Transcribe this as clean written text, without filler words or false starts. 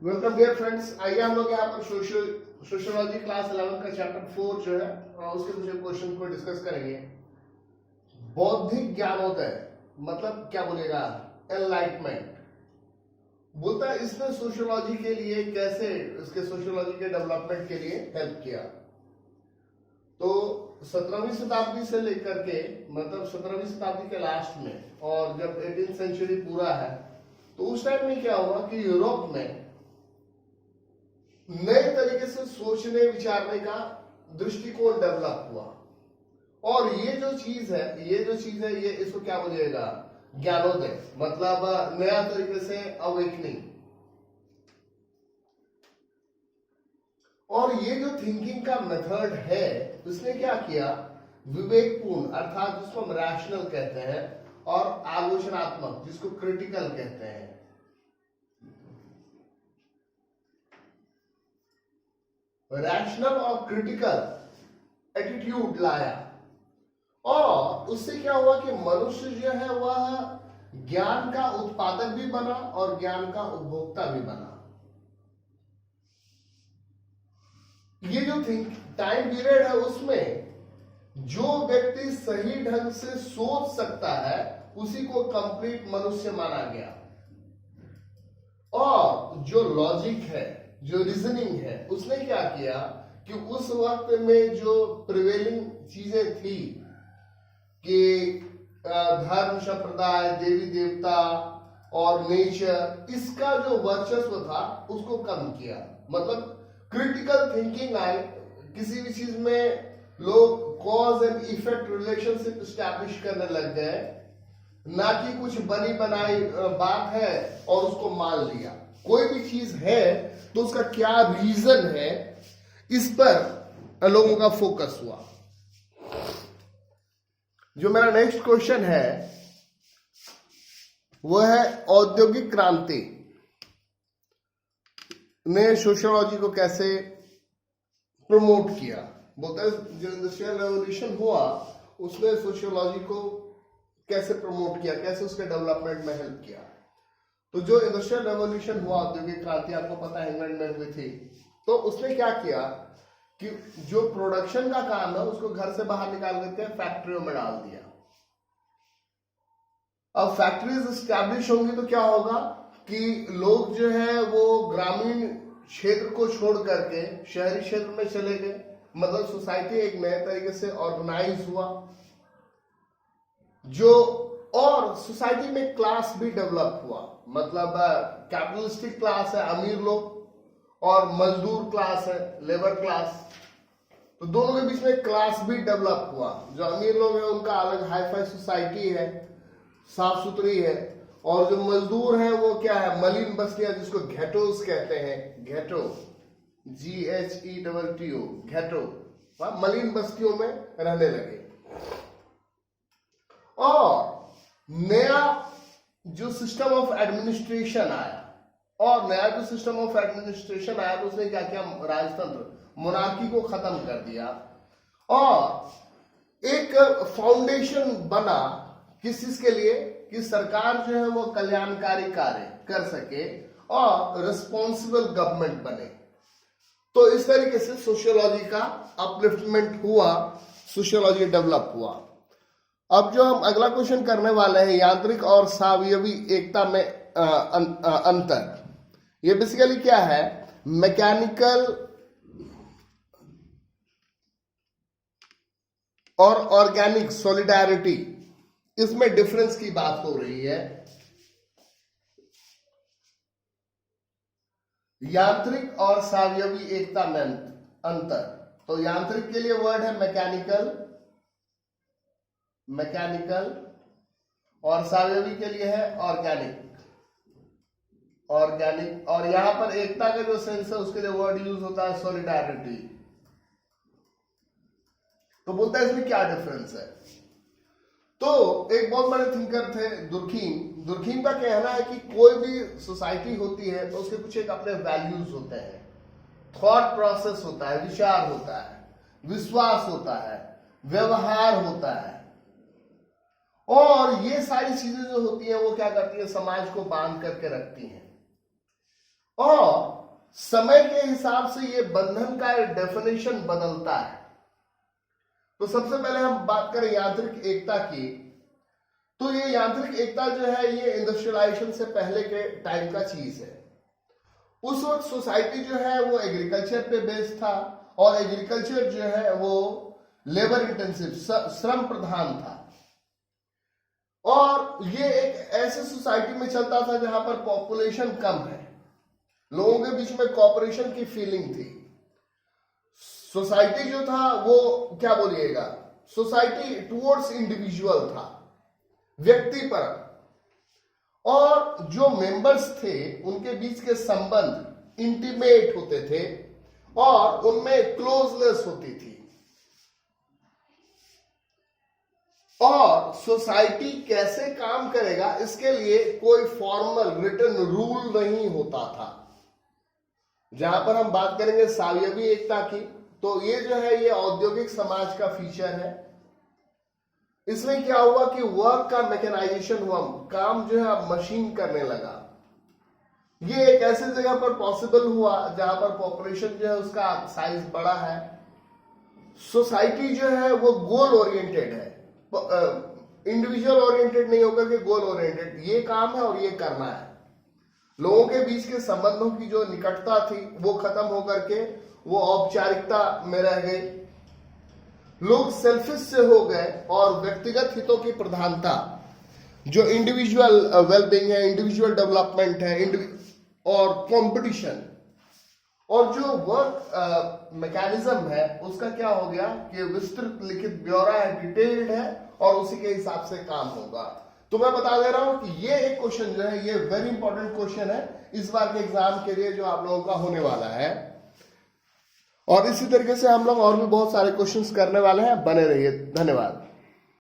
Welcome dear friends. आइए हम लोग यहाँ पर सोशियोलॉजी क्लास 11 का चैप्टर 4 जो है उसके कुछ क्वेश्चन को डिस्कस करेंगे। बौद्धिक ज्ञानोदय मतलब क्या बोलेगा, एनलाइटमेंट बोलता है। इसने सोशियोलॉजी के लिए कैसे, इसके सोशियोलॉजी के डेवलपमेंट के लिए हेल्प किया। तो 17वीं शताब्दी से लेकर के मतलब 17वीं शताब्दी के लास्ट में और जब 18th सेंचुरी पूरा है तो उस टाइम में क्या हुआ कि यूरोप में नए तरीके से सोचने विचारने का दृष्टिकोण डेवलप हुआ। और ये जो चीज है ये इसको क्या बोलिएगा, ज्ञानोदय मतलब नया तरीके से अवेकनिंग। और ये जो थिंकिंग का मेथड है उसने क्या किया, विवेकपूर्ण अर्थात जिसको हम रैशनल कहते हैं और आलोचनात्मक जिसको क्रिटिकल कहते हैं, रैशनल और क्रिटिकल एटीट्यूड लाया। और उससे क्या हुआ कि मनुष्य जो है वह ज्ञान का उत्पादक भी बना और ज्ञान का उपभोक्ता भी बना। ये जो टाइम पीरियड है उसमें जो व्यक्ति सही ढंग से सोच सकता है उसी को कंप्लीट मनुष्य माना गया। और जो लॉजिक है, जो रीजनिंग है, उसने क्या किया कि उस वक्त में जो प्रिवेलिंग चीजें थी कि धर्म संप्रदाय, देवी देवता और नेचर, इसका जो वर्चस्व था उसको कम किया। मतलब क्रिटिकल थिंकिंग आई। किसी भी चीज में लोग cause and effect relationship establish करने लग गए, ना कि कुछ बनी बनाई बात है और उसको मान लिया। कोई भी चीज है तो उसका क्या रीजन है, इस पर लोगों का फोकस हुआ। जो मेरा नेक्स्ट क्वेश्चन है वह है औद्योगिक क्रांति ने सोशियोलॉजी को कैसे प्रमोट किया। बोलता है जो इंडस्ट्रियल रेवोल्यूशन हुआ उसने सोशियोलॉजी को कैसे प्रमोट किया, कैसे उसके डेवलपमेंट में हेल्प किया। तो जो इंडस्ट्रियल रेवोल्यूशन हुआ, औद्योगिक क्रांति आपको पता है इंग्लैंड में हुई थी, तो उसने क्या किया कि जो प्रोडक्शन का काम है उसको घर से बाहर निकाल करके फैक्ट्रियों में डाल दिया। अब फैक्ट्रीज स्टैब्लिश होंगी तो क्या होगा कि लोग जो है वो ग्रामीण क्षेत्र को छोड़ करके शहरी क्षेत्र में चले गए। मतलब सोसाइटी एक नए तरीके से ऑर्गेनाइज हुआ जो, और सोसाइटी में क्लास भी डेवलप हुआ। मतलब कैपिटलिस्टिक क्लास है अमीर लोग और मजदूर क्लास है लेबर क्लास। तो दोनों के बीच में क्लास भी डेवलप हुआ। जो अमीर लोग हैं उनका अलग हाई फाई सोसाइटी है, साफ सुथरी है, और जो मजदूर हैं वो क्या है, मलिन बस्तियां जिसको घेटोस कहते हैं। घेटो GHETO घेटो, मलिन बस्तियों में रहने लगे। और नया जो सिस्टम ऑफ एडमिनिस्ट्रेशन आया, और नया जो सिस्टम ऑफ एडमिनिस्ट्रेशन आया तो उसने क्या किया, राजतंत्र मोनार्की को खत्म कर दिया और एक फाउंडेशन बना किस चीज के लिए कि सरकार जो है वो कल्याणकारी कार्य कर सके और रिस्पॉन्सिबल गवर्नमेंट बने। तो इस तरीके से सोशियोलॉजी का अपलिफ्टमेंट हुआ, सोशियोलॉजी डेवलप हुआ। अब जो हम अगला क्वेश्चन करने वाले हैं, यांत्रिक और सावयवी एकता में अंतर। ये बेसिकली क्या है, मैकेनिकल और ऑर्गेनिक सॉलिडारिटी, इसमें डिफरेंस की बात हो रही है। यांत्रिक और सावयवी एकता में अंतर। तो यांत्रिक के लिए वर्ड है मैकेनिकल और सावयवी के लिए है ऑर्गेनिक। और यहां पर एकता का जो सेंस है उसके लिए वर्ड यूज होता है सॉलिडारिटी। तो बोलता है इसमें क्या डिफरेंस है। तो एक बहुत बड़े थिंकर थे दुर्खीम का कहना है कि कोई भी सोसाइटी होती है तो उसके कुछ एक अपने वैल्यूज होते हैं, थॉट प्रोसेस होता है, विचार होता है, विश्वास होता है, व्यवहार होता है। और ये सारी चीजें जो होती हैं वो क्या करती है, समाज को बांध करके रखती हैं। और समय के हिसाब से ये बंधन का डेफिनेशन बदलता है। तो सबसे पहले हम बात करें यांत्रिक एकता की, तो ये यांत्रिक एकता जो है ये इंडस्ट्रियलाइजेशन से पहले के टाइम का चीज है। उस वक्त सोसाइटी जो है वो एग्रीकल्चर पे बेस्ड था, और एग्रीकल्चर जो है वो लेबर इंटेंसिव, श्रम प्रधान था, और ये एक ऐसे सोसाइटी में चलता था जहां पर पॉपुलेशन कम है, लोगों के बीच में कॉपरेशन की फीलिंग थी। सोसाइटी जो था वो क्या बोलिएगा, सोसाइटी टुवर्ड्स इंडिविजुअल था, व्यक्ति पर, और जो मेंबर्स थे उनके बीच के संबंध इंटीमेट होते थे और उनमें क्लोजनेस होती थी। और सोसाइटी कैसे काम करेगा इसके लिए कोई फॉर्मल रिटन रूल नहीं होता था। जहां पर हम बात करेंगे सावयवी एकता की, तो ये जो है ये औद्योगिक समाज का फीचर है। इसमें क्या हुआ कि वर्क का मैकेनाइजेशन हुआ, काम जो है अब मशीन करने लगा। ये एक ऐसी जगह पर पॉसिबल हुआ जहां पर पॉपुलेशन जो है उसका साइज बड़ा है। सोसाइटी जो है वो गोल ओरिएंटेड है, इंडिविजुअल ओरिएंटेड नहीं होकर के गोल ओरिएंटेड, ये काम है और ये करना है। लोगों के बीच के संबंधों की जो निकटता थी वो खत्म होकर के वो औपचारिकता में रह गई। लोग सेल्फिश से हो गए और व्यक्तिगत हितों की प्रधानता, जो इंडिविजुअल वेलबींग है, इंडिविजुअल डेवलपमेंट है, और कंपटीशन, और जो वर्क मैकेनिज्म है उसका क्या हो गया कि विस्तृत लिखित ब्यौरा है, डिटेल्ड है, और उसी के हिसाब से काम होगा। तो मैं बता दे रहा हूं कि ये एक क्वेश्चन जो है ये वेरी इंपॉर्टेंट क्वेश्चन है इस बार के एग्जाम के लिए जो आप लोगों का होने वाला है। और इसी तरीके से हम लोग और भी बहुत सारे क्वेश्चंस करने वाले हैं, बने रहिए। धन्यवाद।